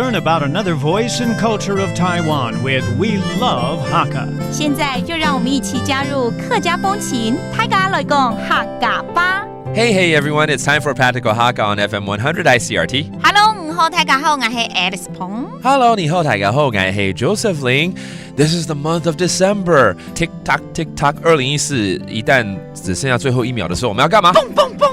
learn about another voice and culture of Taiwan with We Love Hakka. 现在就让我们一起加入客家风情，大家来讲客家吧。Hey everyone, it's time for Practical Hakka on FM 100 Icrt. Hello， 你好，大家好，我是 Alice 彭。Hello, 你好，大家好，我是 Joseph Ling。This is the month of December. Tick tock, tick tock. 2014，一旦只剩下最后1秒的时候，我们要干嘛？蹦蹦蹦！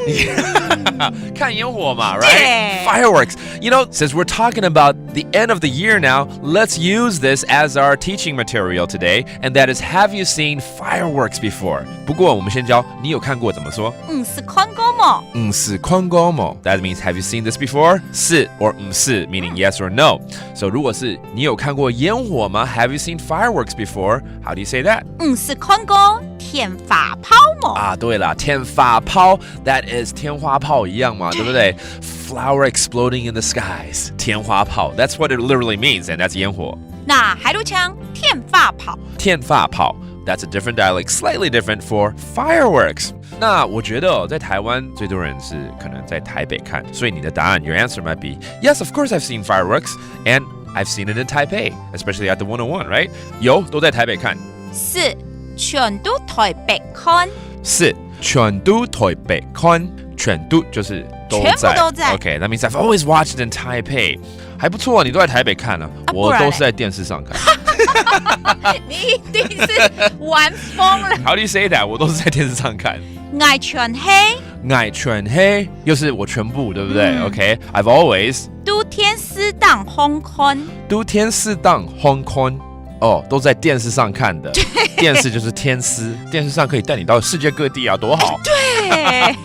看烟火嘛 right? Fireworks. You know, since we're talking about the end of the year now, let's use this as our teaching material today, and that is, have you seen fireworks before? 不过我们先教你有看过怎么说？是看过吗？是看过吗？ That means have you seen this before? 是 or 是 meaning yes or no. So 如果是你有看过烟火吗？ Have you seen fireworks before? How do you say that? 是看过天花炮吗？对了，天花炮 that is 天花炮一样嘛，对不对？Flower exploding in the skies. 天花炮 that's what it literally means, and that's 烟火。那海陆腔天发炮。天发炮 that's a different dialect, slightly different for fireworks. 那我觉得在台湾最多人是可能在台北看，所以你的答案 your answer might be yes, of course I've seen fireworks, and I've seen it in Taipei, especially at the 101, right? 有，都在台北看。是，全都台北看。是，全都台北看。全都就是都在，全部都在。Okay, that means I've always watched it in Taipei. 还不错，你都在台北看了，我都是在电视上看。你一定是玩疯了。How do you say that? 我都是在电视上看。爱全黑，爱全黑，又是我全部，对不对？Okay, I've always 都天丝档香港，都天丝档香港。都在电视上看的。电视就是天丝，电视上可以带你到世界各地啊，多好。对。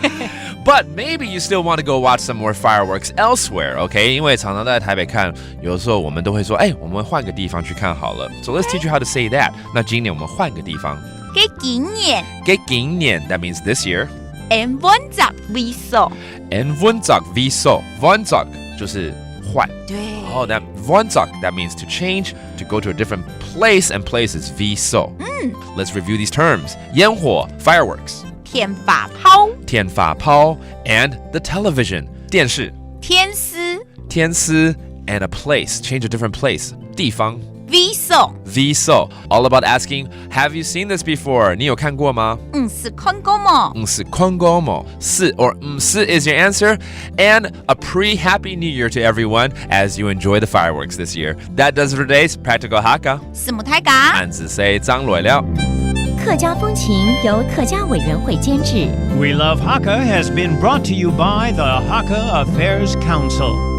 But maybe you still want to go watch some more fireworks elsewhere, okay? 因为常常在台北看，有的时候我们都会说，我们换个地方去看好了。So let's teach you how to say that. 那今年我们换个地方。给今年。给今年 that means this year. En 20 viso. En 20 viso. 20就是换。对。that 20 that means to change, to go to a different place, and place is viso. Let's review these terms. 烟火 fireworks. 天发炮，天发炮 and the television 电视，天丝，天丝 and a place change a different place 地方 viso all about asking have you seen this before 你有看过吗？是看过吗？是看过吗？是 or 是 is your answer, and a pre-happy New Year to everyone as you enjoy the fireworks this year. That does it for today's Practical Hakka. 是母太家，俺只say 张来了。客家风情由客家委员会监制。We Love Hakka has been brought to you by the Hakka Affairs Council.